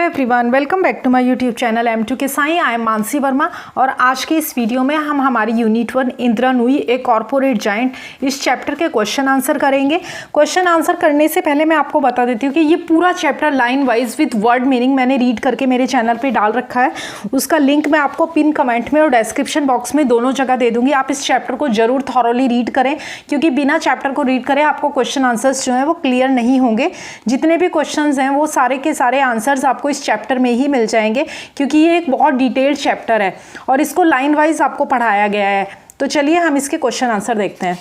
Everyone, welcome back to my YouTube channel M2 के साई। I am Mansi Verma और आज के इस वीडियो में हम हमारी unit 1 Indira Nooyi a corporate giant इस चैप्टर के क्वेश्चन आंसर करेंगे। क्वेश्चन आंसर करने से पहले मैं आपको बता देती हूँ कि ये पूरा chapter line wise with word meaning मैंने रीड करके मेरे चैनल पर डाल रखा है। उसका लिंक मैं आपको पिन कमेंट में और डिस्क्रिप्शन बॉक्स में दोनों जगह दे दूँगी। आप इस चैप्टर को जरूर थॉरोली रीड करें, क्योंकि बिना चैप्टर को रीड करें आपको क्वेश्चन आंसर्स जो हैं वो क्लियर नहीं होंगे। जितने भी क्वेश्चंस हैं वो सारे के सारे आंसर्स आपको इस चैप्टर में ही मिल जाएंगे, क्योंकि ये एक बहुत डिटेल्ड चैप्टर है और इसको लाइन वाइज आपको पढ़ाया गया है। तो चलिए हम इसके क्वेश्चन आंसर देखते हैं।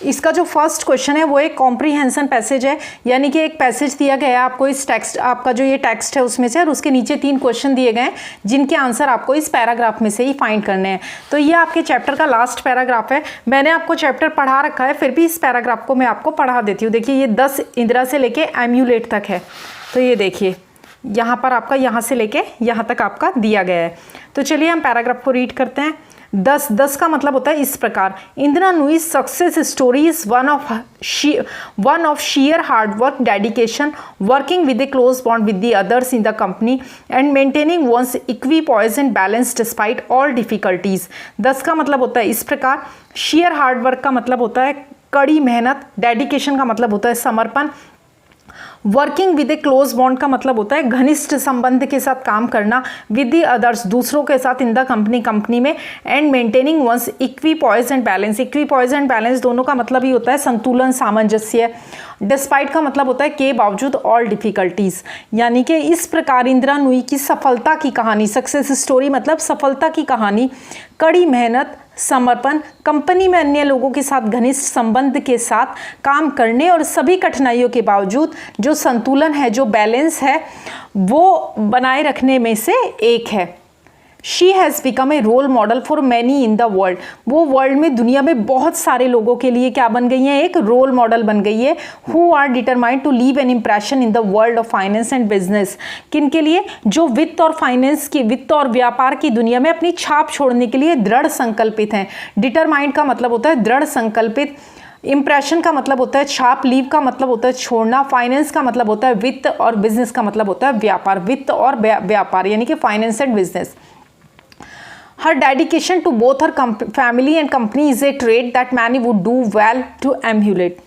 इसका जो फर्स्ट क्वेश्चन है वो एक कॉम्प्रीहेंशन पैसेज है, यानी कि एक पैसेज दिया गया है आपको इस टेक्स्ट, आपका जो ये टेक्स्ट है उसमें से, और उसके नीचे 3 क्वेश्चन दिए गए हैं जिनके आंसर आपको इस पैराग्राफ में से ही फाइंड करने हैं। तो ये आपके चैप्टर का लास्ट पैराग्राफ है। मैंने आपको चैप्टर पढ़ा रखा है, फिर भी इस पैराग्राफ को मैं आपको पढ़ा देती हूँ। देखिए, ये 10 इंदिरा से लेके एम्यूलेट तक है। तो ये देखिए यहाँ पर आपका यहाँ से लेके यहाँ तक आपका दिया गया है। तो चलिए हम पैराग्राफ को रीड करते हैं। 10 का मतलब होता है इस प्रकार: Indira Nooyi success story is one of sheer hard work, dedication, working with a close bond with the others in the company and maintaining one's equipoise and balance despite all difficulties. 10 का मतलब होता है इस प्रकार। sheer हार्ड वर्क का मतलब होता है कड़ी मेहनत, डेडिकेशन का मतलब होता है समर्पण, working with a close bond का मतलब होता है घनिष्ठ संबंध के साथ काम करना, विद द अदर्स दूसरों के साथ, इन द कंपनी में, and maintaining one's equipoise and balance. Equipoise and balance दोनों का मतलब ही होता है संतुलन, सामंजस्य। डिस्पाइट का मतलब होता है के बावजूद, ऑल डिफिकल्टीज। यानी कि इस प्रकार इंदिरा नूई की सफलता की कहानी, सक्सेस स्टोरी मतलब सफलता की कहानी, कड़ी मेहनत, समर्पण, कंपनी में अन्य लोगों के साथ घनिष्ठ संबंध के साथ काम करने और सभी कठिनाइयों के बावजूद जो संतुलन है, जो बैलेंस है, वो बनाए रखने में से एक है। She has become a role model for many in the world. वो वर्ल्ड में, दुनिया में बहुत सारे लोगों के लिए क्या बन गई हैं? एक रोल मॉडल बन गई है। Who are determined to leave an impression in the world of finance and business. किन के लिए? जो वित्त और फाइनेंस की, वित्त और व्यापार की दुनिया में अपनी छाप छोड़ने के लिए दृढ़ संकल्पित हैं। डिटरमाइंड का मतलब होता है दृढ़ संकल्पित, इंप्रेशन का मतलब होता है छाप, लीव का मतलब होता है छोड़ना, फाइनेंस का मतलब होता है वित्त, और बिजनेस का मतलब होता है व्यापार। वित्त और व्यापार यानी कि finance and business. Her dedication to both her family and company is a trait that many would do well to emulate.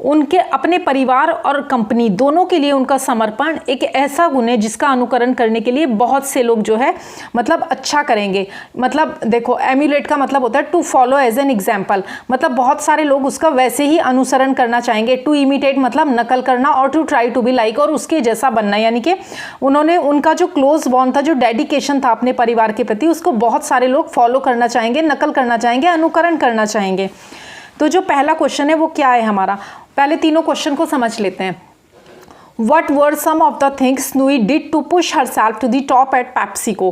उनके अपने परिवार और कंपनी दोनों के लिए उनका समर्पण एक ऐसा गुण है जिसका अनुकरण करने के लिए बहुत से लोग जो है मतलब अच्छा करेंगे। मतलब देखो, एम्यूलेट का मतलब होता है to follow as an example, मतलब बहुत सारे लोग उसका वैसे ही अनुसरण करना चाहेंगे। टू इमिटेट मतलब नकल करना, और to try to be like, और उसके जैसा बनना। यानी कि उन्होंने, उनका जो क्लोज बॉन्ड था, जो डेडिकेशन था अपने परिवार के प्रति, उसको बहुत सारे लोग फॉलो करना चाहेंगे, नकल करना चाहेंगे, अनुकरण करना चाहेंगे। तो जो पहला क्वेश्चन है वो क्या है हमारा? पहले तीनों क्वेश्चन को समझ लेते हैं। What were some of the things Nui did to push herself to the top at PepsiCo?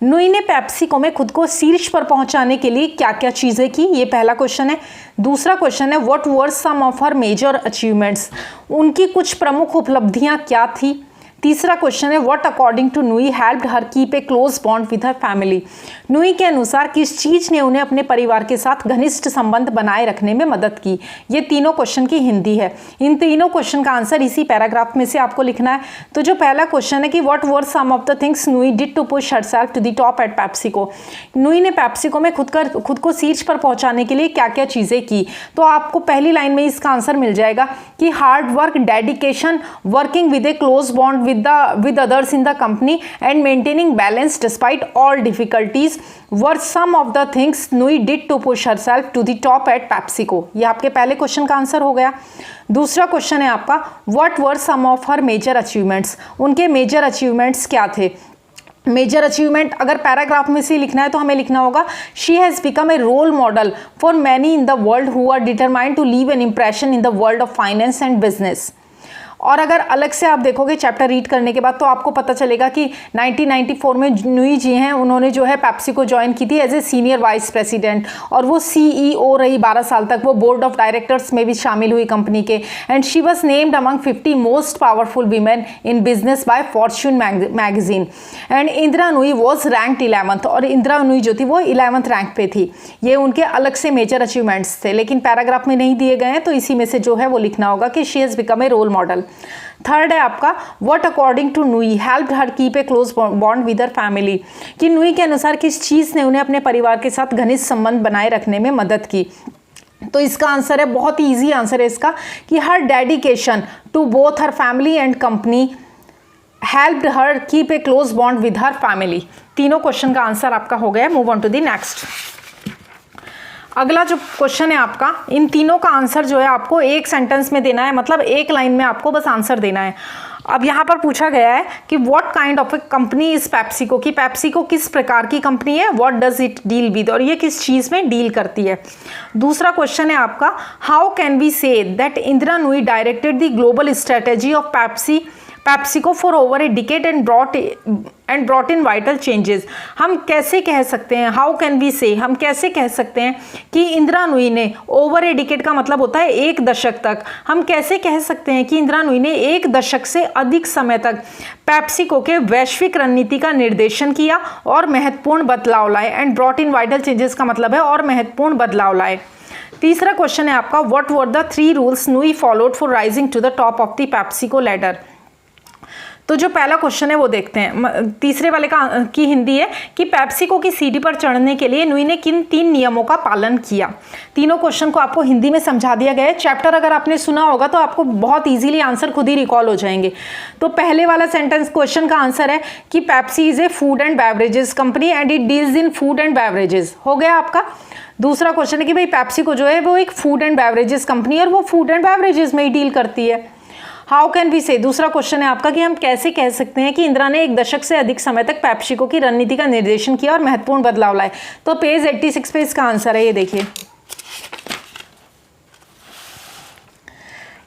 नुई ने पेप्सिको में खुद को शीर्ष पर पहुंचाने के लिए क्या क्या चीज़ें की? ये पहला क्वेश्चन है। दूसरा क्वेश्चन है What were some of her major achievements? उनकी कुछ प्रमुख उपलब्धियां क्या थी? तीसरा क्वेश्चन है what according to Nooyi helped her keep a close bond with her family. Nooyi के अनुसार किस चीज़ ने उन्हें अपने परिवार के साथ घनिष्ठ संबंध बनाए रखने में मदद की? ये तीनों क्वेश्चन की हिंदी है। इन तीनों क्वेश्चन का आंसर इसी पैराग्राफ में से आपको लिखना है। तो जो पहला क्वेश्चन है कि what were some of the things Nooyi did to push herself to the top at PepsiCo. Nooyi ने पेप्सिको में खुद को शीर्ष पर पहुंचाने के लिए क्या क्या चीज़ें की? तो आपको पहली लाइन में इसका आंसर मिल जाएगा कि hard work, dedication, working with a close bond with others in the company and maintaining balance despite all difficulties were some of the things Nui did to push herself to the top at PepsiCo। ये आपके पहले question का answer हो गया। दूसरा question है आपका what were some of her major achievements? उनके मेजर अचीवमेंट्स क्या थे? मेजर अचीवमेंट अगर पैराग्राफ में से लिखना है तो हमें लिखना होगा she has become a role model for many in the world who are determined to leave an impression in the world of finance and business. और अगर अलग से आप देखोगे चैप्टर रीड करने के बाद तो आपको पता चलेगा कि 1994 में नूई जी हैं, उन्होंने जो है पेप्सिको ज्वाइन की थी as a senior vice president, और वो CEO रही 12 साल तक। वो बोर्ड ऑफ डायरेक्टर्स में भी शामिल हुई कंपनी के। And she was named among 50 most powerful women in business by Fortune magazine. And Indira Nooyi was ranked 11th, और इंदिरा नूई जो थी वो 11th रैंक पे थी। ये उनके अलग से मेजर अचीवमेंट्स थे, लेकिन पैराग्राफ में नहीं दिए गए हैं, तो इसी में से जो है वो लिखना होगा कि she has become a role model. Third है आपका what according to Nooyi helped her keep a close bond with her family, कि नुई के अनुसार किस चीज़ ने उन्हें अपने परिवार के साथ घनिष्ठ संबंध बनाए रखने में मदद की। तो इसका आंसर है, बहुत ही ईजी आंसर है इसका, कि her dedication to both her family and company helped her keep a close bond with her family. तीनों क्वेश्चन का आंसर आपका हो गया। Move on to the next. अगला जो क्वेश्चन है आपका, इन तीनों का आंसर जो है आपको एक सेंटेंस में देना है, मतलब एक लाइन में आपको बस आंसर देना है। अब यहाँ पर पूछा गया है कि what kind of A company is PepsiCo, कि पेप्सिको किस प्रकार की कंपनी है, what does it deal with, और ये किस चीज़ में डील करती है। दूसरा क्वेश्चन है आपका, how can we say that Indira Nooyi directed the global strategy of PepsiCo for over a decade and brought in vital changes. हम कैसे कह सकते हैं, हाउ कैन वी से, हम कैसे कह सकते हैं कि इंदिरा नूई ने, ओवर ए डिकेड का मतलब होता है एक दशक तक, हम कैसे कह सकते हैं कि इंदिरा नूई ने एक दशक से अधिक समय तक पेप्सिको के वैश्विक रणनीति का निर्देशन किया और महत्वपूर्ण बदलाव लाए। And brought in vital changes का मतलब है और महत्वपूर्ण बदलाव लाए। तीसरा क्वेश्चन है आपका, what were the 3 rules Nooyi followed for rising to the top of the PepsiCo ladder. तो जो पहला क्वेश्चन है वो देखते हैं। तीसरे वाले की हिंदी है कि पेप्सिको की सीढ़ी पर चढ़ने के लिए नूई ने किन 3 नियमों का पालन किया। तीनों क्वेश्चन को आपको हिंदी में समझा दिया गया है। चैप्टर अगर आपने सुना होगा तो आपको बहुत इजीली आंसर खुद ही रिकॉल हो जाएंगे। तो पहले वाला सेंटेंस क्वेश्चन का आंसर है कि Pepsi is a food and beverages company and it deals in food and beverages, हो गया आपका। दूसरा क्वेश्चन है कि भाई पेप्सिको जो है वो एक फूड एंड बेवरेजेस कंपनी है और वो फूड एंड बेवरेजेस में ही डील करती है। हाउ कैन वी से, दूसरा क्वेश्चन है आपका कि हम कैसे कह सकते हैं कि इंदिरा ने एक दशक से अधिक समय तक पेप्सिको की रणनीति का निर्देशन किया और महत्वपूर्ण बदलाव लाए। तो पेज 86 पे इसका आंसर है, ये देखिए।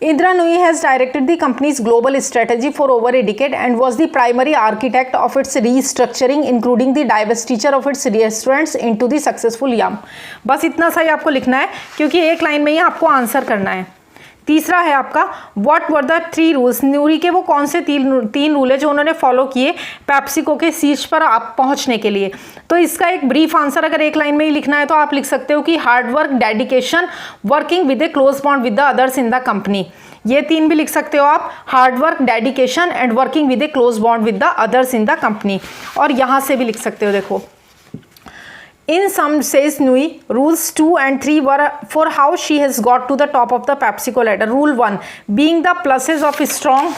Indira Nooyi has directed the company's global strategy for over a decade and was the primary architect of its restructuring, including the divestiture of its restaurants into the successful Yum। बस इतना सा ही आपको लिखना है क्योंकि एक लाइन में ही आपको आंसर करना है। तीसरा है आपका, व्हाट वर द 3 रूल्स, नूरी के वो कौन से 3 रूल है जो उन्होंने फॉलो किए पेप्सिको के शीर्ष पर आप पहुंचने के लिए। तो इसका एक ब्रीफ आंसर अगर एक लाइन में ही लिखना है तो आप लिख सकते हो कि hard work, dedication, working with a close bond with the others in the company. ये 3 भी लिख सकते हो आप, hard work, dedication and working with a close bond with the others in the company. और यहाँ से भी लिख सकते हो, देखो, In some says Nui, rules 2 and 3 were for how she has got to the top of the PepsiCo ladder. Rule 1 being the pluses of strong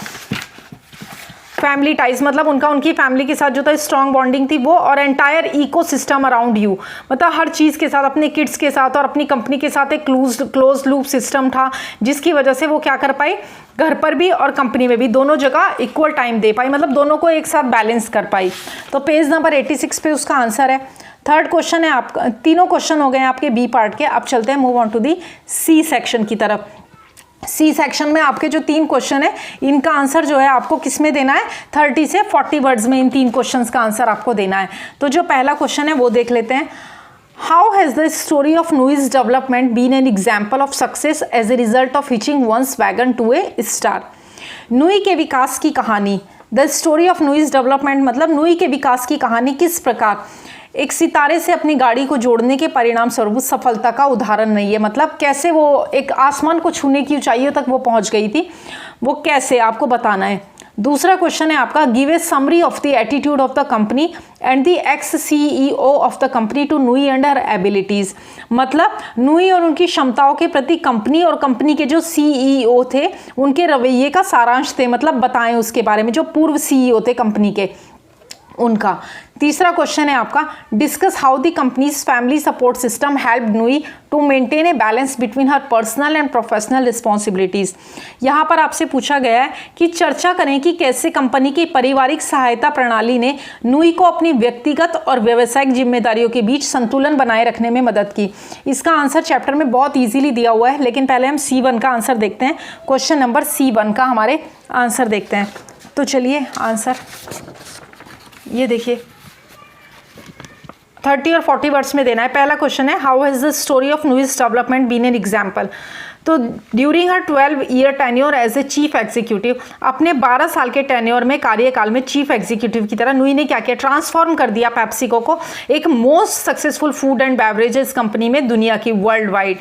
family ties, मतलब उनकी फैमिली के साथ जो था स्ट्रॉन्ग बॉन्डिंग थी वो, और एंटायर इकोसिस्टम अराउंड यू, मतलब हर चीज़ के साथ, अपने किड्स के साथ और अपनी कंपनी के साथ एक क्लोज लूप सिस्टम था, जिसकी वजह से वो क्या कर पाई, घर पर भी और कंपनी में भी दोनों जगह इक्वल टाइम दे पाई, मतलब दोनों को एक साथ बैलेंस कर पाई। तो पेज नंबर 86 पे उसका आंसर है। थर्ड क्वेश्चन है आपका, तीनों क्वेश्चन हो गए आपके बी पार्ट के। अब चलते हैं move on to the C section की तरफ। सी सेक्शन में आपके जो 3 क्वेश्चन है इनका आंसर जो है आपको किस में देना है, 30 से 40 वर्ड्स में इन 3 क्वेश्चंस का आंसर आपको देना है। तो जो पहला क्वेश्चन है वो देख लेते हैं। How has the story of Nooyi's development been an example of success as a result of hitching one's wagon to a star. Nooyi के विकास की कहानी, the story of Nooyi's development मतलब नूई के विकास की कहानी किस प्रकार एक सितारे से अपनी गाड़ी को जोड़ने के परिणाम स्वरूप सफलता का उदाहरण नहीं है, मतलब कैसे वो एक आसमान को छूने की ऊंचाइयों तक वो पहुंच गई थी, वो कैसे आपको बताना है। दूसरा क्वेश्चन है आपका, give a summary of the attitude of the company and the ex CEO of the company to Nooyi and her abilities, मतलब नूई और उनकी क्षमताओं के प्रति कंपनी और कंपनी के जो CEO थे उनके रवैये का सारांश थे, मतलब बताएं उसके बारे में, जो पूर्व CEO थे कंपनी के उनका। तीसरा क्वेश्चन है आपका, discuss how the company's family support system help Nooyi to maintain a balance between her personal and professional responsibilities. यहाँ पर आपसे पूछा गया है कि चर्चा करें कि कैसे कंपनी की पारिवारिक सहायता प्रणाली ने नूई को अपनी व्यक्तिगत और व्यावसायिक जिम्मेदारियों के बीच संतुलन बनाए रखने में मदद की। इसका आंसर चैप्टर में बहुत ईजिली दिया हुआ है, लेकिन पहले हम C1 का आंसर देखते हैं। क्वेश्चन नंबर C1 का हमारे आंसर देखते हैं। तो चलिए आंसर ये देखिए, 30 और 40 वर्ड्स में देना है। पहला क्वेश्चन है, how has the story of Nooyi's development been an example. तो during her 12-year tenure as a chief executive, अपने 12 साल के टेन्योर में कार्यकाल में चीफ एग्जीक्यूटिव की तरह नूई ने क्या किया, ट्रांसफॉर्म कर दिया पेप्सिको को एक most successful food and beverages company में दुनिया की वर्ल्ड वाइड।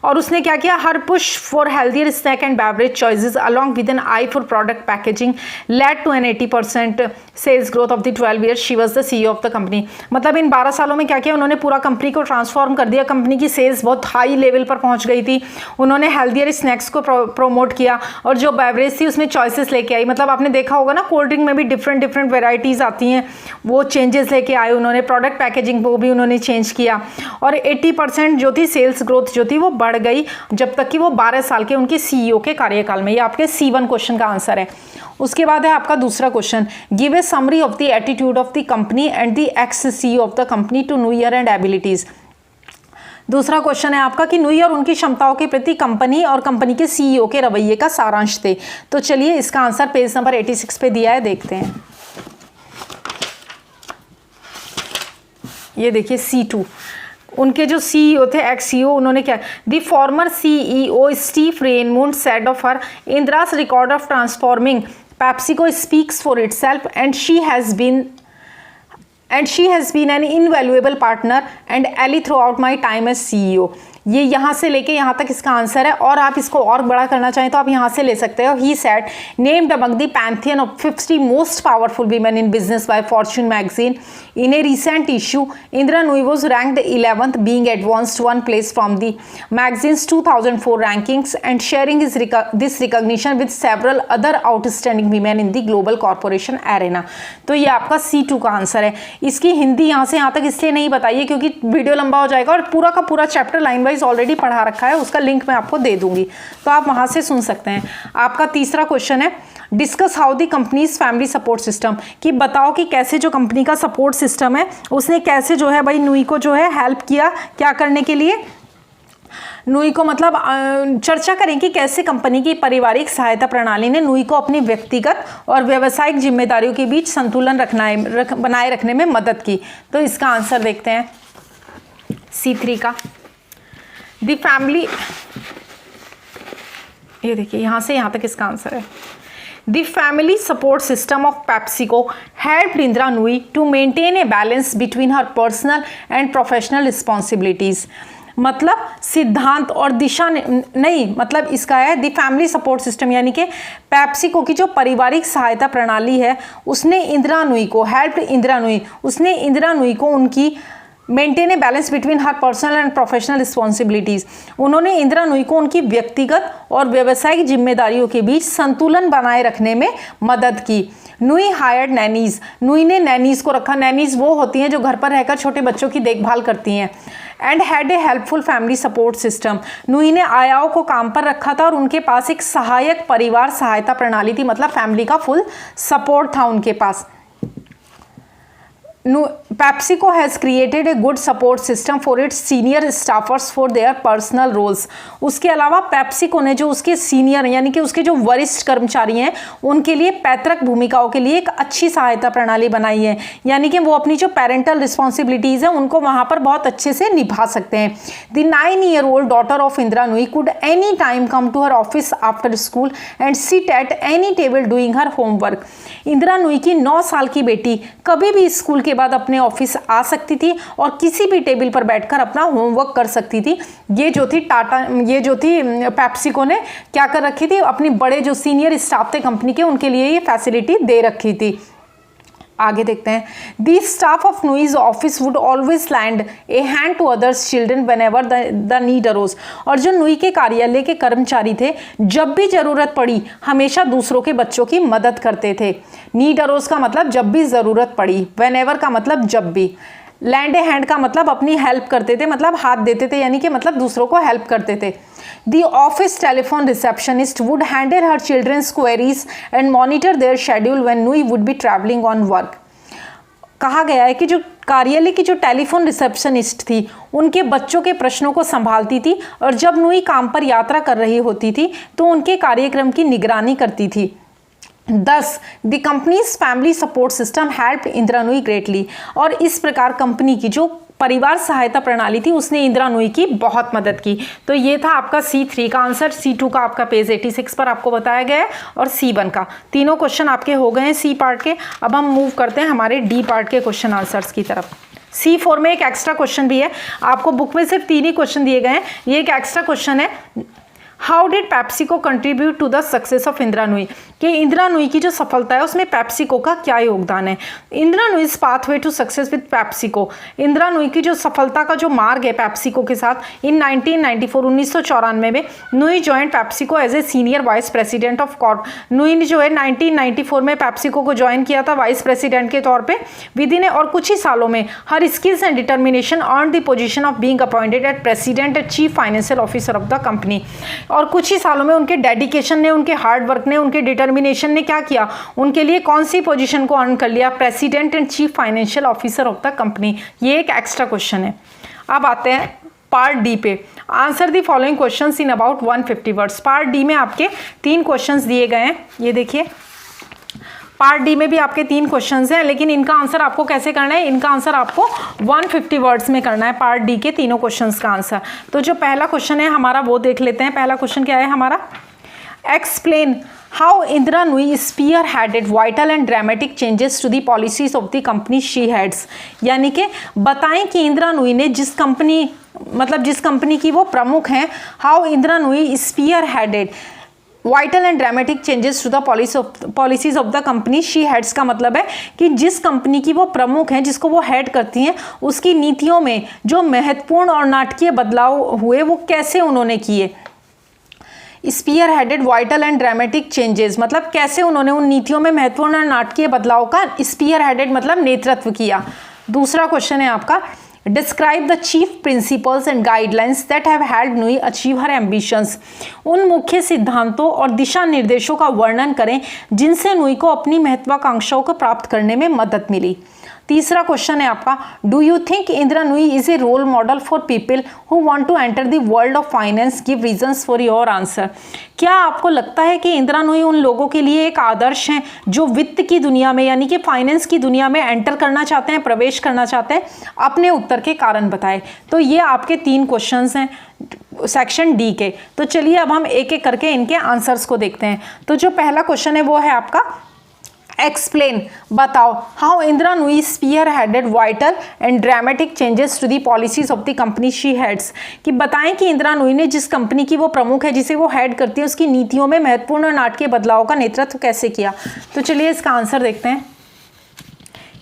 और उसने क्या किया, her push for healthier snack and beverage choices along with an eye for product packaging led to an 80% sales growth of the 12 years she was the CEO of the company. मतलब इन 12 सालों में क्या किया उन्होंने, पूरा कंपनी को transform कर दिया, कंपनी की सेल्स बहुत हाई लेवल पर पहुंच गई थी, उन्होंने हेल्थियर स्नैक्स को प्रमोट किया और जो बेवरेज थी उसमें चॉइसेस लेके आई। मतलब आपने देखा होगा ना, कोल्ड ड्रिंक में भी डिफरेंट डिफरेंट वेराइटीज़ आती हैं, वो चेंजेस लेके आए उन्होंने, प्रोडक्ट पैकेजिंग को भी उन्होंने चेंज किया और 80% जो थी सेल्स ग्रोथ जो थी वो बढ़ गई जब तक कि वो 12 साल के उनके CEO के कार्यकाल में। ये आपके C1 क्वेश्चन का आंसर है। उसके बाद है आपका दूसरा question, give a summary of the attitude of the company and the ex CEO of the company to new year and abilities. दूसरा क्वेश्चन है आपका कि न्यू ईयर उनकी क्षमताओं के प्रति कंपनी और कंपनी के CEO के रवैये का सारांश थे। तो चलिए इसका आंसर पेज नंबर 86 पे दिया है, देखते हैं। ये देखिए C2, उनके जो CEO थे, एक्स CEO, उन्होंने क्या, the former CEO Steve Reinemund said of her, Indira's record of transforming PepsiCo speaks for itself and she has been an invaluable partner and ally throughout my time as CEO। ये यहाँ से लेके यहाँ तक इसका answer है, और आप इसको और बड़ा करना चाहें तो आप यहाँ से ले सकते हो। He said named among the pantheon of 50 most powerful women in business by Fortune magazine in a recent issue. Indira Nooyi was ranked 11th being advanced one place from the magazine's 2004 rankings and sharing this recognition with several other outstanding women in the global corporation arena। तो ये आपका C2 का answer है। इसकी हिंदी यहाँ से यहाँ तक इसलिए नहीं बताइए क्योंकि वीडियो लंबा हो जाएगा, और पूरा का पूरा चैप्टर लाइन वाइज ऑलरेडी पढ़ा रखा है, उसका लिंक मैं आपको दे दूंगी तो आप वहां से सुन सकते हैं। आपका तीसरा क्वेश्चन है, discuss how the companies family support system, कि बताओ कि कैसे जो कंपनी का सपोर्ट सिस्टम है उसने कैसे जो है भाई नुई को जो है हेल्प किया, क्या करने के लिए, नुई को मतलब चर्चा करें कि कैसे कंपनी की पारिवारिक सहायता प्रणाली ने नुई को अपनी व्यक्तिगत और व्यावसायिक जिम्मेदारियों के बीच संतुलन बनाए रखने में मदद की। तो इसका आंसर देखते हैं C3 का, दी फैमिली, ये देखिए यहाँ से यहाँ तक इसका आंसर है। The family support system of PepsiCo helped Indira Nooyi to maintain a balance between her personal and professional responsibilities. मतलब सिद्धांत और दिशा नहीं, मतलब इसका है द फैमिली सपोर्ट सिस्टम, यानी कि पेप्सिको की जो पारिवारिक सहायता प्रणाली है उसने इंदिरा नुई को, हेल्प्ड इंदिरा नुई, उसने इंदिरा नुई को उनकी maintain a balance between her personal and professional responsibilities, उन्होंने इंदिरा नुई को उनकी व्यक्तिगत और व्यावसायिक जिम्मेदारियों के बीच संतुलन बनाए रखने में मदद की। नुई हायर्ड नैनीज, नुई ने नैनीज को रखा, नैनीज वो होती हैं जो घर पर रहकर छोटे बच्चों की देखभाल करती हैं। And had a helpful family support system, Nooyi ने आयाओं को काम पर रखा था और उनके पास एक सहायक परिवार सहायता प्रणाली थी, मतलब फैमिली का फुल सपोर्ट था उनके पास। PepsiCo has created a good support system for its senior staffers for their personal roles। उसके अलावा PepsiCo ने जो उसके सीनियर यानी कि उसके जो वरिष्ठ कर्मचारी हैं उनके लिए पैतृक भूमिकाओं के लिए एक अच्छी सहायता प्रणाली बनाई है, यानी कि वो अपनी जो पेरेंटल रिस्पॉन्सिबिलिटीज़ हैं उनको वहाँ पर बहुत अच्छे से निभा सकते हैं। The 9-year-old daughter of Indira Nooyi could any time come to her office after school and sit at any table doing her homework। Indira Nooyi की 9 साल की बेटी कभी भी स्कूल के बाद अपने ऑफिस आ सकती थी और किसी भी टेबल पर बैठकर अपना होमवर्क कर सकती थी। ये जो थी पेप्सिको ने क्या कर रखी थी, अपनी बड़े जो सीनियर स्टाफ थे कंपनी के उनके लिए ये फैसिलिटी दे रखी थी। आगे देखते हैं, the staff of Nooyi's office would always land a hand to others children whenever the need arose. और जो नुई के कार्यालय के कर्मचारी थे जब भी ज़रूरत पड़ी हमेशा दूसरों के बच्चों की मदद करते थे। नीड अरोज का मतलब जब भी ज़रूरत पड़ी, वेन एवर का मतलब जब भी, लैंड ए हैंड का मतलब अपनी हेल्प करते थे, मतलब हाथ देते थे, यानी कि मतलब दूसरों को हेल्प करते थे। The office telephone receptionist would handle her children's queries and monitor their schedule when Nui would be traveling on work। कहा गया है कि जो कार्यालय की जो टेलीफोन रिसेप्शनिस्ट थी उनके बच्चों के प्रश्नों को संभालती थी और जब नुई काम पर यात्रा कर रही होती थी तो उनके कार्यक्रम की निगरानी करती थी। Thus, the company's family support system helped Indira Nooyi greatly। और इस प्रकार कंपनी की जो परिवार सहायता प्रणाली थी उसने इंदिरा नुई की बहुत मदद की। तो ये था आपका C3 का आंसर। C2 का आपका पेज 86 पर आपको बताया गया है और C1 का। तीनों क्वेश्चन आपके हो गए हैं C पार्ट के। अब हम मूव करते हैं हमारे D पार्ट के क्वेश्चन आंसर्स की तरफ। C4 में एक एक्स्ट्रा क्वेश्चन भी है, आपको बुक में सिर्फ 3 ही क्वेश्चन दिए गए हैं, ये एक एक्स्ट्रा क्वेश्चन है। How did PepsiCo contribute to the success of Indira Nooyi, कि इंदिरा नूई की जो सफलता है उसमें पेप्सिको का क्या योगदान है। Indira Nooyi's pathway to success with PepsiCo, Indira Nooyi की जो सफलता का जो मार्ग है पेप्सिको के साथ। इन 1994 में Nooyi join PepsiCo as a senior vice president of corp. Nooyi ने जो है 1994 में पेप्सिको को ज्वाइन किया था वाइस प्रेसिडेंट के तौर पर। विदिन और कुछ ही सालों में her skills and determination earn the position of being appointed at president and chief financial officer of the company. और कुछ ही सालों में उनके डेडिकेशन ने, उनके हार्ड वर्क ने, उनके डिटर्मिनेशन ने क्या किया, उनके लिए कौन सी पोजीशन को अर्न कर लिया, president and chief financial officer of the company. ये एक एक्स्ट्रा क्वेश्चन है। अब आते हैं पार्ट डी पे। Answer the following questions in about 150 words. Part D में आपके 3 क्वेश्चंस दिए गए हैं, ये देखिए। पार्ट डी में भी आपके 3 क्वेश्चंस हैं, लेकिन इनका आंसर आपको कैसे करना है, इनका आंसर आपको 150 वर्ड्स में करना है, पार्ट डी के तीनों क्वेश्चंस का आंसर। तो जो पहला क्वेश्चन है हमारा वो देख लेते हैं। पहला क्वेश्चन क्या है हमारा, explain how Indira Nooyi spearheaded vital and dramatic changes to the policies of the company she heads, यानी कि बताएं कि इंदिरा नूई ने जिस कंपनी की वो प्रमुख हैं, how Indira Nooyi spearheaded vital and dramatic changes to the policies of the company she heads का मतलब है कि जिस कंपनी की वो प्रमुख हैं, जिसको वो हेड करती हैं, उसकी नीतियों में जो महत्वपूर्ण और नाटकीय बदलाव हुए वो कैसे उन्होंने किए। Spearheaded vital and dramatic changes मतलब कैसे उन्होंने उन नीतियों में महत्वपूर्ण और नाटकीय बदलाव का स्पीयर हेडेड मतलब नेतृत्व किया। दूसरा क्वेश्चन है आपका, describe the chief principles and guidelines that have helped Nooyi achieve her ambitions, उन मुख्य सिद्धांतों और दिशा निर्देशों का वर्णन करें जिनसे नूई को अपनी महत्वाकांक्षाओं को प्राप्त करने में मदद मिली। तीसरा क्वेश्चन है आपका, do you think Indira Nooyi is a role model for people who want to enter the world of finance, give reasons for your answer. क्या आपको लगता है कि इंदिरा नूई उन लोगों के लिए एक आदर्श हैं जो वित्त की दुनिया में यानी कि फाइनेंस की दुनिया में एंटर करना चाहते हैं, प्रवेश करना चाहते हैं? अपने उत्तर के कारण बताएं। तो ये आपके 3 क्वेश्चंस हैं सेक्शन डी के। तो चलिए अब हम एक एक करके इनके आंसर्स को देखते हैं। तो जो पहला क्वेश्चन है वो है आपका, एक्सप्लेन बताओ how Indira Nooyi spearheaded vital and dramatic changes to the policies of the company she heads, कि बताएं कि इंदिरा नूई ने जिस कंपनी की वो प्रमुख है, जिसे वो हेड करती है, उसकी नीतियों में महत्वपूर्ण और नाटकीय बदलाव का नेतृत्व कैसे किया। तो चलिए इसका आंसर देखते हैं।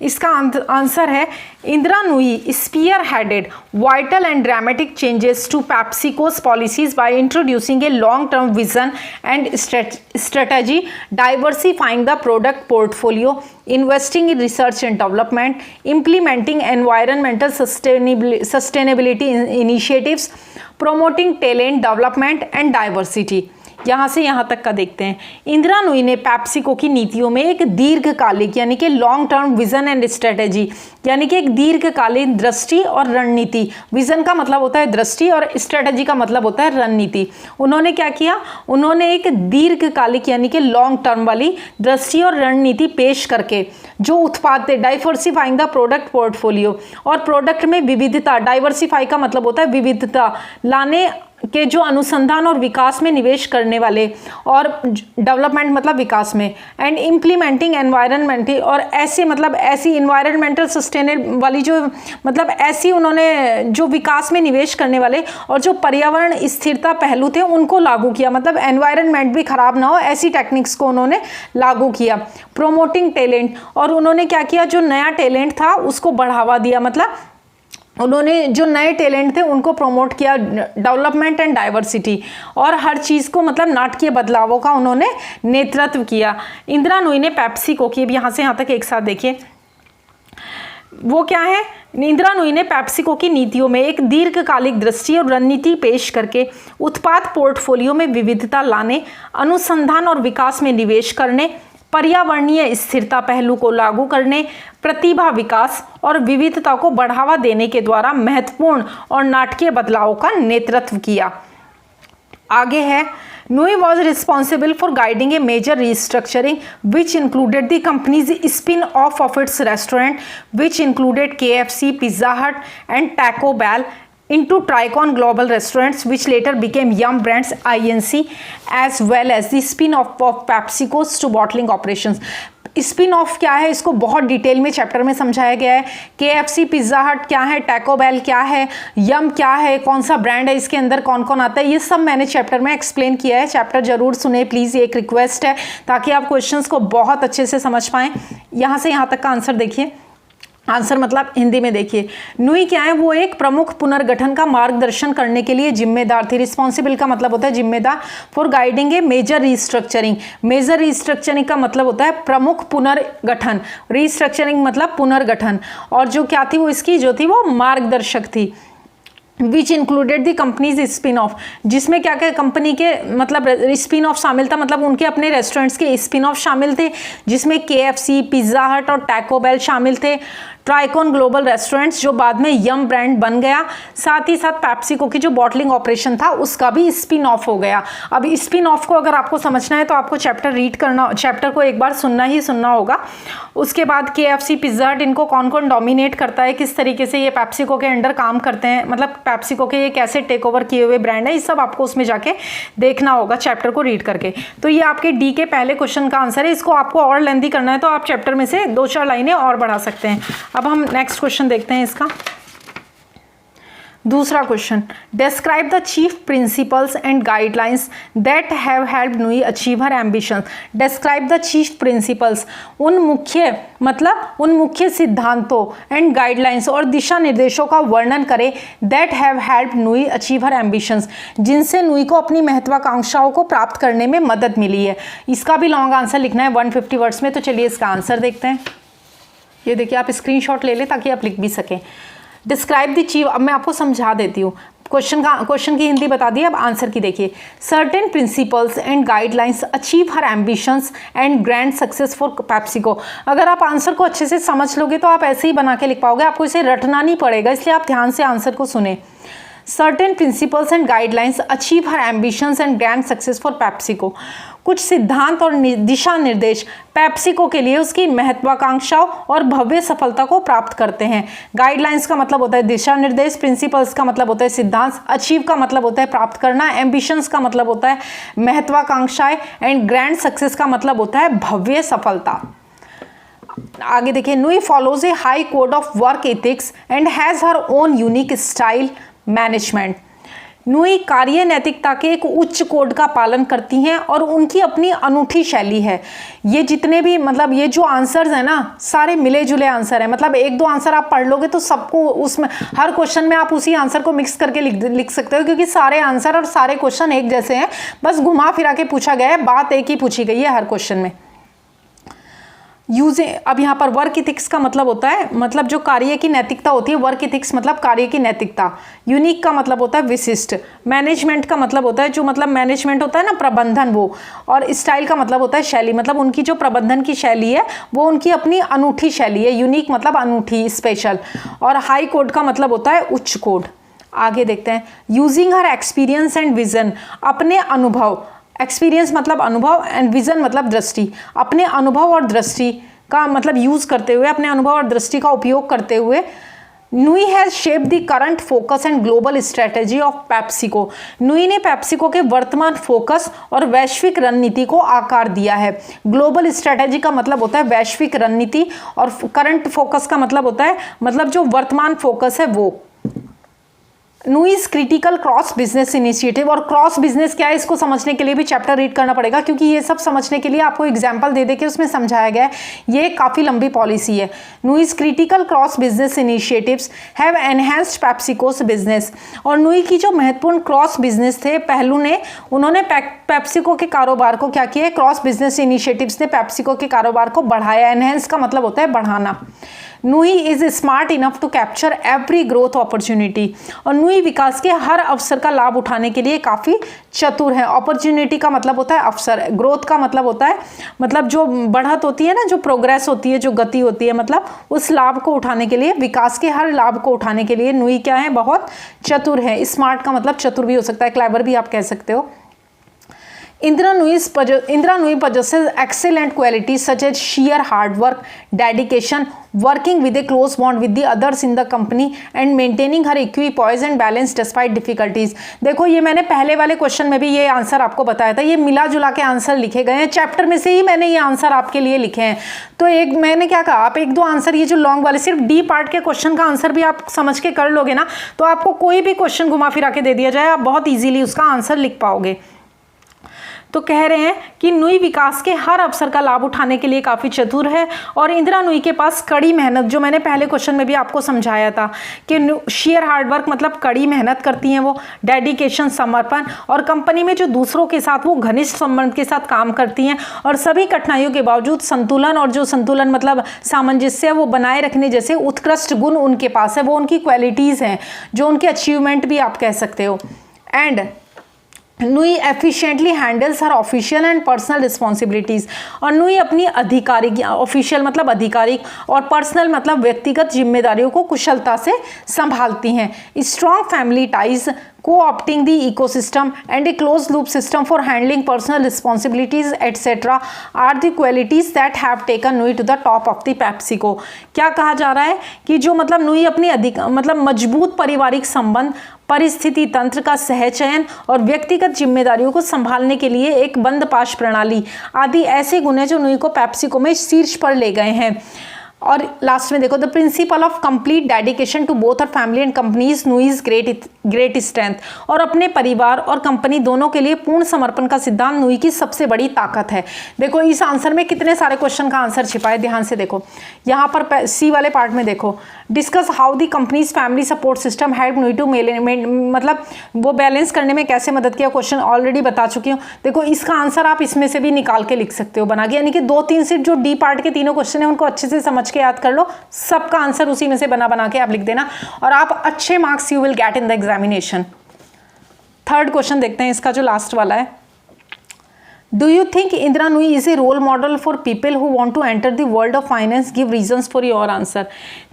इसका आंसर है, Indira Nooyi spearheaded vital and dramatic changes to PepsiCo's policies by introducing a long term vision and strategy, diversifying the product portfolio, investing in research and development, implementing environmental sustainability initiatives, promoting talent development and diversity. यहाँ से यहाँ तक का देखते हैं। इंदिरा नूई ने PepsiCo की नीतियों में एक दीर्घकालिक यानी कि long term vision and strategy, यानी कि एक दीर्घकालीन दृष्टि और रणनीति, विजन का मतलब होता है दृष्टि और स्ट्रेटेजी का मतलब होता है रणनीति। उन्होंने क्या किया, उन्होंने एक दीर्घकालिक यानी कि लॉन्ग टर्म वाली दृष्टि और रणनीति पेश करके जो उत्पाद थे, डाइवर्सिफाइंग द प्रोडक्ट पोर्टफोलियो, और प्रोडक्ट में विविधता, डाइवर्सिफाई का मतलब होता है विविधता लाने के जो अनुसंधान और विकास में निवेश करने वाले, और डेवलपमेंट मतलब विकास में, एंड इम्प्लीमेंटिंग एनवायरनमेंट, और ऐसे मतलब ऐसी इन्वायरमेंटल सस्टेनेबल वाली जो मतलब ऐसी उन्होंने जो विकास में निवेश करने वाले और जो पर्यावरण स्थिरता पहलू थे उनको लागू किया, मतलब एनवायरनमेंट भी खराब ना हो ऐसी टेक्निक्स को उन्होंने लागू किया। प्रोमोटिंग टैलेंट, और उन्होंने क्या किया, जो नया टैलेंट था उसको बढ़ावा दिया, मतलब उन्होंने जो नए टैलेंट थे उनको प्रमोट किया। डेवलपमेंट एंड डाइवर्सिटी, और हर चीज़ को मतलब नाटकीय बदलावों का उन्होंने नेतृत्व किया। इंदिरा नूई ने पेप्सिको की, यहाँ से यहाँ तक एक साथ देखिए वो क्या है, इंदिरा नूई ने पेप्सिको की नीतियों में एक दीर्घकालिक दृष्टि और रणनीति पेश करके उत्पाद पोर्टफोलियो में विविधता लाने, अनुसंधान और विकास में निवेश करने, पर्यावरणीय स्थिरता पहलू को लागू करने, प्रतिभा विकास और विविधता को बढ़ावा देने के द्वारा महत्वपूर्ण और नाटकीय बदलावों का नेतृत्व किया। आगे है, Nui was responsible for guiding a major restructuring which included the company's spin-off of its restaurant, which included KFC, Pizza Hut and Taco Bell, into Tricon Global Restaurants, which later became Yum Brands Inc., as well as the spin-off of PepsiCo's to bottling operations. Spin off क्या है, इसको बहुत detail में chapter में समझाया गया है। KFC, pizza हट क्या है, टैको बेल क्या है, यम क्या है, कौन सा ब्रांड है, इसके अंदर कौन कौन आता है, ये सब मैंने चैप्टर में एक्सप्लेन किया है। चैप्टर जरूर सुने प्लीज़, ये एक रिक्वेस्ट है ताकि आप क्वेश्चंस को बहुत अच्छे से समझ पाएँ। यहाँ से यहाँ तक का आंसर देखिए, आंसर मतलब हिंदी में देखिए, नुई क्या है, वो एक प्रमुख पुनर्गठन का मार्गदर्शन करने के लिए जिम्मेदार थी। रिस्पॉन्सिबल का मतलब होता है जिम्मेदार, for guiding a major restructuring. Major restructuring का मतलब होता है प्रमुख पुनर्गठन, रीस्ट्रक्चरिंग मतलब पुनर्गठन, और जो क्या थी वो इसकी जो थी वो मार्गदर्शक थी। Which included the companies spin off, जिसमें क्या क्या कंपनी के मतलब स्पिन ऑफ शामिल था, मतलब उनके अपने रेस्टोरेंट्स के स्पिन ऑफ शामिल थे, जिसमें KFC, पिज़्ज़ा हट और टैको बेल शामिल थे। ट्राइकॉन ग्लोबल रेस्टोरेंट्स जो बाद में यम ब्रांड बन गया, साथ ही साथ पेप्सिको की जो बॉटलिंग ऑपरेशन था उसका भी स्पिन ऑफ हो गया। अब स्पिन ऑफ को अगर आपको समझना है तो आपको चैप्टर रीड करना, चैप्टर को एक बार सुनना ही सुनना होगा। उसके बाद KFC, पिज़्ज़ा हट, इनको कौन कौन डोमिनेट करता है, किस तरीके से ये पेप्सिको के अंडर काम करते हैं, मतलब पेप्सिको के ये कैसे टेक ओवर किए हुए ब्रांड है, ये सब आपको उसमें जाके देखना होगा चैप्टर को रीड करके। तो ये आपके डी के पहले क्वेश्चन का आंसर है। इसको आपको और लेंथी करना है तो आप चैप्टर में से 2-4 लाइनें और बढ़ा सकते हैं। अब हम नेक्स्ट क्वेश्चन देखते हैं इसका। दूसरा question, describe the chief principles and guidelines that have helped Nooyi achieve her ambition. Describe the chief principles, उन मुख्य सिद्धांतों एंड गाइडलाइंस और दिशा निर्देशों का वर्णन करें that have helped Nooyi achieve her ambitions, जिनसे नुई को अपनी महत्वाकांक्षाओं को प्राप्त करने में मदद मिली है। इसका भी लॉन्ग आंसर लिखना है 150 वर्ड्स में। तो चलिए इसका आंसर देखते हैं। ये देखिए, आप स्क्रीनशॉट ले लें ताकि आप लिख भी सकें। डिस्क्राइब द चीफ, अब मैं आपको समझा देती हूँ। क्वेश्चन की हिंदी बता दी, अब आंसर की देखिए। Certain principles and guidelines achieve her ambitions and grand success for PepsiCo. अगर आप आंसर को अच्छे से समझ लोगे तो आप ऐसे ही बना के लिख पाओगे, आपको इसे रटना नहीं पड़ेगा, इसलिए आप ध्यान से आंसर को सुने। Certain principles and guidelines achieve her ambitions and grand success for PepsiCo. कुछ सिद्धांत और दिशा निर्देश पेप्सिको के लिए उसकी महत्वाकांक्षाओं और भव्य सफलता को प्राप्त करते हैं। गाइडलाइंस का मतलब होता है दिशा निर्देश, प्रिंसिपल्स का मतलब होता है सिद्धांत, अचीव का मतलब होता है प्राप्त करना, एम्बिशंस का मतलब होता है महत्वाकांक्षाएं, एंड ग्रैंड सक्सेस का मतलब होता है भव्य सफलता। आगे देखिए, Nooyi follows a high code of work ethics and has her own unique style management. Nooyi कार्य नैतिकता के एक उच्च कोड का पालन करती हैं और उनकी अपनी अनूठी शैली है। ये जितने भी मतलब ये जो आंसर्स हैं ना, सारे मिले जुले आंसर हैं, मतलब 1-2 आंसर आप पढ़ लोगे तो सबको उसमें हर क्वेश्चन में आप उसी आंसर को मिक्स करके लिख सकते हो, क्योंकि सारे आंसर और सारे क्वेश्चन एक जैसे हैं, बस घुमा फिरा के पूछा गया है, बात एक ही पूछी गई है हर क्वेश्चन में। अब यहाँ पर वर्क इथिक्स का मतलब होता है, मतलब जो कार्य की नैतिकता होती है, वर्क इथिक्स मतलब कार्य की नैतिकता। यूनिक का मतलब होता है विशिष्ट। मैनेजमेंट का मतलब होता है जो मतलब मैनेजमेंट होता है ना, प्रबंधन, वो। और स्टाइल का मतलब होता है शैली, मतलब उनकी जो प्रबंधन की शैली है वो उनकी अपनी अनूठी शैली है। यूनिक मतलब अनूठी, स्पेशल। और हाई कोड का मतलब होता है उच्च कोड। आगे देखते हैं, using her experience and vision, अपने अनुभव, एक्सपीरियंस मतलब अनुभव एंड विजन मतलब दृष्टि, अपने अनुभव और दृष्टि का मतलब यूज करते हुए, अपने अनुभव और दृष्टि का उपयोग करते हुए, Nooyi has shape the current focus and global strategy of PepsiCo. Nooyi ने पेप्सिको के वर्तमान फोकस और वैश्विक रणनीति को आकार दिया है। ग्लोबल स्ट्रेटेजी का मतलब होता है वैश्विक रणनीति, और करंट फोकस का मतलब होता है मतलब जो वर्तमान फोकस है वो। नुईज क्रिटिकल क्रॉस बिजनेस इनिशिएटिव, और क्रॉस बिजनेस क्या है इसको समझने के लिए भी चैप्टर रीड करना पड़ेगा, क्योंकि ये सब समझने के लिए आपको एग्जांपल दे के उसमें समझाया गया है। ये काफ़ी लंबी पॉलिसी है। Nooyi's critical cross business initiatives have enhanced PepsiCo's business, और नुई की जो महत्वपूर्ण क्रॉस बिजनेस थे पहलू ने, उन्होंने पेप्सिको के कारोबार को क्या किया, क्रॉस बिजनेस इनिशिएटिव्स ने पेप्सिको के कारोबार को बढ़ाया। एनहेंस का मतलब होता है बढ़ाना। Nooyi is smart enough to capture every growth opportunity, और नुई विकास के हर अवसर का लाभ उठाने के लिए काफ़ी चतुर है। अपॉर्चुनिटी का मतलब होता है अवसर, ग्रोथ का मतलब होता है मतलब जो बढ़त होती है ना, जो प्रोग्रेस होती है, जो गति होती है, मतलब उस लाभ को उठाने के लिए, विकास के हर लाभ को उठाने के लिए नुई क्या है, बहुत चतुर है। स्मार्ट का मतलब चतुर भी हो सकता है, क्लेवर भी आप कह सकते हो। Indra Nooyi possesses excellent qualities such as sheer hard work, dedication, working with a close bond with the others in the company and maintaining her equipoise and balance despite difficulties। देखो ये मैंने पहले वाले क्वेश्चन में भी ये answer आपको बताया था, ये मिला जुला के आंसर लिखे गए हैं, चैप्टर में से ही मैंने ये आंसर आपके लिए लिखे हैं। तो एक मैंने क्या कहा, आप एक दो आंसर ये जो लॉन्ग वाले सिर्फ डी पार्ट के क्वेश्चन का आंसर भी आप समझ के कर लोगे ना, तो आपको कोई भी क्वेश्चन घुमा फिरा के दे दिया जाए आप बहुत ईजिली उसका आंसर लिख पाओगे। तो कह रहे हैं कि नूई विकास के हर अवसर का लाभ उठाने के लिए काफ़ी चतुर है और इंदिरा नूई के पास कड़ी मेहनत, जो मैंने पहले क्वेश्चन में भी आपको समझाया था कि शेयर हार्डवर्क मतलब कड़ी मेहनत करती हैं वो, डेडिकेशन समर्पण, और कंपनी में जो दूसरों के साथ वो घनिष्ठ संबंध के साथ काम करती हैं और सभी कठिनाइयों के बावजूद संतुलन, और जो संतुलन मतलब सामंजस्य वो बनाए रखने जैसे उत्कृष्ट गुण उनके पास है, वो उनकी क्वालिटीज़ हैं जो उनके अचीवमेंट भी आप कह सकते हो। And Nooyi efficiently handles her official and personal responsibilities, और नूई अपनी आधिकारिक, ऑफिशियल मतलब आधिकारिक और पर्सनल मतलब व्यक्तिगत जिम्मेदारियों को कुशलता से संभालती हैं। Strong family ties, co-opting the ecosystem and a closed loop system for handling personal responsibilities etc. are the qualities that have taken Nui to the top of the PepsiCo। क्या कहा जा रहा है कि जो मतलब नूई अपनी मतलब मजबूत पारिवारिक संबंध, परिस्थिति तंत्र का सहचयन और व्यक्तिगत जिम्मेदारियों को संभालने के लिए एक बंदपाश प्रणाली आदि ऐसे गुण हैं जो नूई को पेप्सिको में शीर्ष पर ले गए हैं। और लास्ट में देखो, the principle of complete dedication to both our family and companies Nooyi's great strength, और अपने परिवार और कंपनी दोनों के लिए पूर्ण समर्पण का सिद्धांत नूई की सबसे बड़ी ताकत है। देखो इस आंसर में कितने सारे क्वेश्चन का आंसर छिपा है, ध्यान से देखो। यहाँ पर सी वाले पार्ट में देखो, discuss how the company's family support system help Nooyi to मतलब वो बैलेंस करने में कैसे मदद किया, क्वेश्चन ऑलरेडी बता चुकी हूँ। देखो इसका आंसर आप इसमें से भी निकाल के लिख सकते हो बना के, यानी कि 2-3 से जो डी पार्ट के तीनों क्वेश्चन है उनको अच्छे से समझ के याद कर लो, सबका आंसर उसी में से बना के आप लिख देना और आप अच्छे marks you will get in the examination. Third question देखते हैं इसका जो लास्ट वाला है। Do you think Indira Nooyi is a role model for people who want to enter the world of finance, give reasons for your answer.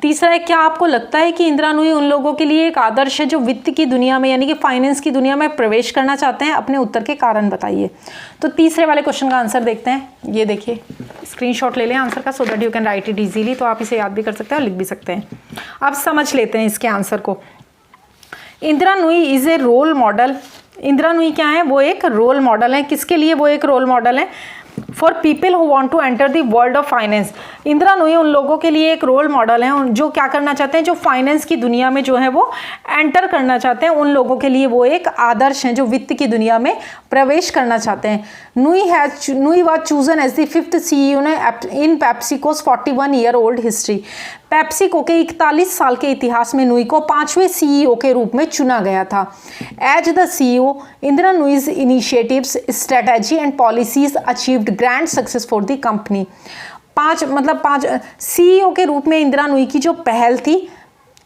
तीसरा है, क्या आपको लगता है कि इंदिरा नूई उन लोगों के लिए एक आदर्श है जो वित्त की दुनिया में यानी कि फाइनेंस की दुनिया में प्रवेश करना चाहते हैं, अपने उत्तर के कारण बताइए। तो तीसरे वाले क्वेश्चन का आंसर देखते हैं, ये देखिए स्क्रीनशॉट ले लें आंसर का so that you can write it easily, तो आप इसे याद भी कर सकते हैं और लिख भी सकते हैं। अब समझ लेते हैं इसके आंसर को। Indira Nooyi is a role model, Indira Nooyi क्या है, वो एक रोल मॉडल है। किसके लिए वो एक रोल मॉडल है? For people who want to enter the world of finance. Indira Nooyi उन लोगों के लिए एक रोल मॉडल है जो क्या करना चाहते हैं, जो फाइनेंस की दुनिया में जो है वो एंटर करना चाहते हैं, उन लोगों के लिए वो एक आदर्श है जो वित्त की दुनिया में प्रवेश करना चाहते हैं। Nooyi was chosen as the 5th CEO in PepsiCo's 41 year old history. PepsiCo के 41 साल के इतिहास में नूई को 5वें CEO के रूप में चुना गया था। As the CEO, Indira Nooyi's initiatives, strategy and policies achieved grand success for the company. पाँच CEO के रूप में इंदिरा नूई की जो पहल थी,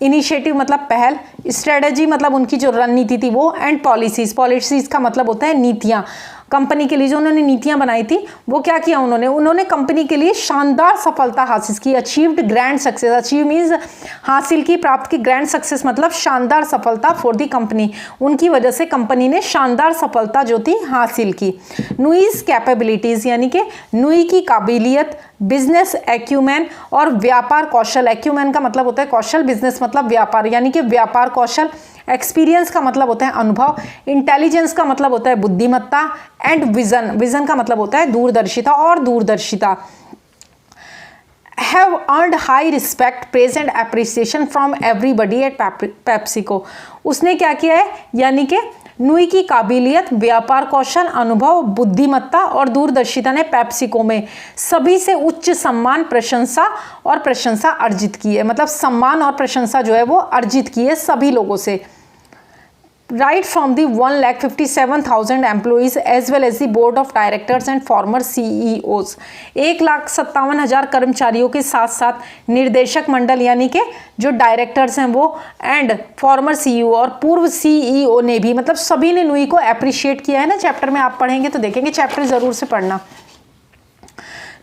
इनिशिएटिव मतलब पहल, स्ट्रेटजी मतलब उनकी जो रणनीति थी वो, एंड पॉलिसीज का मतलब होता है नीतियाँ। कंपनी के लिए जो उन्होंने नीतियां बनाई थी वो क्या किया उन्होंने कंपनी के लिए शानदार सफलता हासिल की। Achieved grand success, achieve means हासिल की, प्राप्त की, ग्रैंड सक्सेस मतलब शानदार सफलता फॉर दी कंपनी, उनकी वजह से कंपनी ने शानदार सफलता जो थी हासिल की। नूईज कैपेबिलिटीज़ यानी कि नूई की काबिलियत, बिजनेस एक्यूमेन और व्यापार कौशल। एक्यूमेन का मतलब होता है कौशल, बिजनेस मतलब व्यापार यानी कि व्यापार कौशल, एक्सपीरियंस का मतलब होता है अनुभव, इंटेलिजेंस का मतलब होता है बुद्धिमत्ता, एंड विजन का मतलब होता है दूरदर्शिता और दूरदर्शिता। Have earned high respect, praise and appreciation from everybody at PepsiCo. उसने क्या किया है, यानी कि नूई की काबिलियत, व्यापार कौशल, अनुभव, बुद्धिमत्ता और दूरदर्शिता ने पेप्सिको में सभी से उच्च सम्मान, प्रशंसा अर्जित की है। मतलब सम्मान और प्रशंसा जो है वो अर्जित की है सभी लोगों से। Right from the 1,57,000 employees as well as the board of directors and former CEOs। 1,57,000 कर्मचारियों के साथ साथ निर्देशक मंडल यानी कि जो डायरेक्टर्स हैं वो, एंड फॉर्मर CEO और पूर्व CEO ने भी, मतलब सभी ने नूई को अप्रिशिएट किया है ना। चैप्टर में आप पढ़ेंगे तो देखेंगे, चैप्टर ज़रूर से पढ़ना।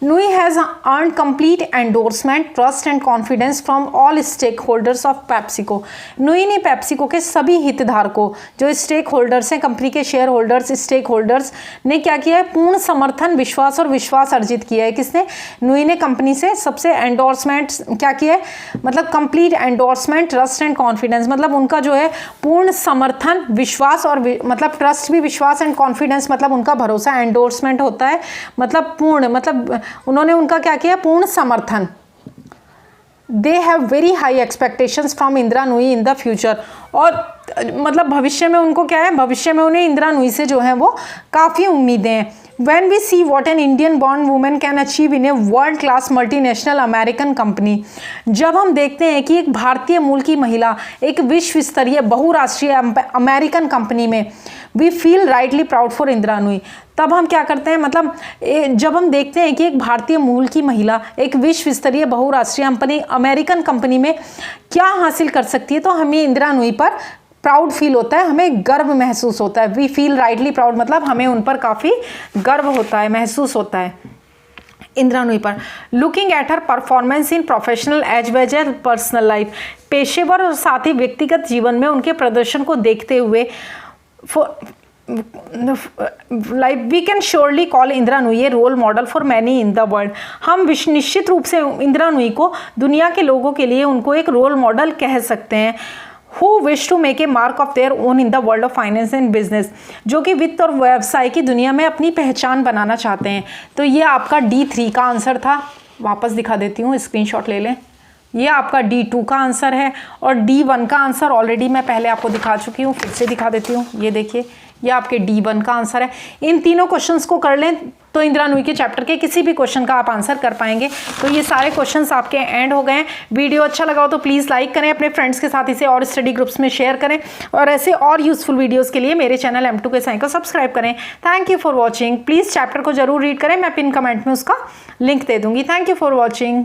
NUI has earned complete endorsement, trust and confidence from all stakeholders of PepsiCo. NUI ने PepsiCo के सभी हितधारकों, जो स्टेक होल्डर्स हैं, कंपनी के शेयर होल्डर्स, स्टेक होल्डर्स ने क्या किया है, पूर्ण समर्थन, विश्वास और विश्वास अर्जित किया है। किसने? NUI ने कंपनी से सबसे एंडोर्समेंट क्या किया है, मतलब complete endorsement, trust and confidence, मतलब उनका जो है पूर्ण समर्थन, विश्वास और मतलब ट्रस्ट भी विश्वास एंड कॉन्फिडेंस मतलब उनका भरोसा, एंडोर्समेंट होता है मतलब पूर्ण, मतलब उन्होंने उनका क्या किया, पूर्ण समर्थन। They have very high expectations from Indira Nooyi in the future, और मतलब भविष्य में उनको क्या है, भविष्य में उन्हें इंदिरा नूई से जो है वो काफ़ी उम्मीदें हैं। When we see what an Indian born woman can achieve in a world class multinational American company, जब हम देखते हैं कि एक भारतीय मूल की महिला एक विश्व स्तरीय बहुराष्ट्रीय अमेरिकन कंपनी में, we feel rightly proud for Indira Nooyi, तब हम क्या करते हैं, मतलब जब हम देखते हैं कि एक भारतीय मूल की महिला एक विश्व स्तरीय बहुराष्ट्रीय अमेरिकन कंपनी में क्या हासिल कर सकती है, तो हमें इंदिरा नूई पर प्राउड फील होता है, हमें गर्व महसूस होता है। वी फील राइटली प्राउड मतलब हमें उन पर काफ़ी गर्व होता है, महसूस होता है इंदिरा नूई पर। Looking at her performance in professional as well as personal life, पेशेवर और साथ ही व्यक्तिगत जीवन में उनके प्रदर्शन को देखते हुए like we can surely call Indira Nooyi a role model for many in the world. हम निश्चित रूप से इंदिरा नूई को दुनिया के लोगों के लिए उनको एक रोल मॉडल कह सकते हैं। Who wish to make a mark of their own in the world of finance and business, जो कि वित्त और व्यवसाय की दुनिया में अपनी पहचान बनाना चाहते हैं। तो ये आपका D3 का आंसर था, वापस दिखा देती हूँ, स्क्रीनशॉट ले लें। ये आपका D2 का आंसर है, और D1 का आंसर ऑलरेडी मैं पहले आपको दिखा चुकी हूँ, फिर से दिखा देती हूँ। ये देखिए, ये आपके D1 का आंसर है। इन तीनों क्वेश्चंस को कर लें तो इंदिरा नूई के चैप्टर के किसी भी क्वेश्चन का आप आंसर कर पाएंगे। तो ये सारे क्वेश्चंस आपके एंड हो गए हैं। वीडियो अच्छा लगा हो तो प्लीज़ लाइक करें, अपने फ्रेंड्स के साथ इसे और स्टडी ग्रुप्स में शेयर करें, और ऐसे और यूजफुल वीडियोस के लिए मेरे चैनल M2 के साई को सब्सक्राइब करें। Thank you for watching. Please chapter को जरूर रीड करें, मैं पिन कमेंट में उसका लिंक दे दूँगी। Thank you for watching.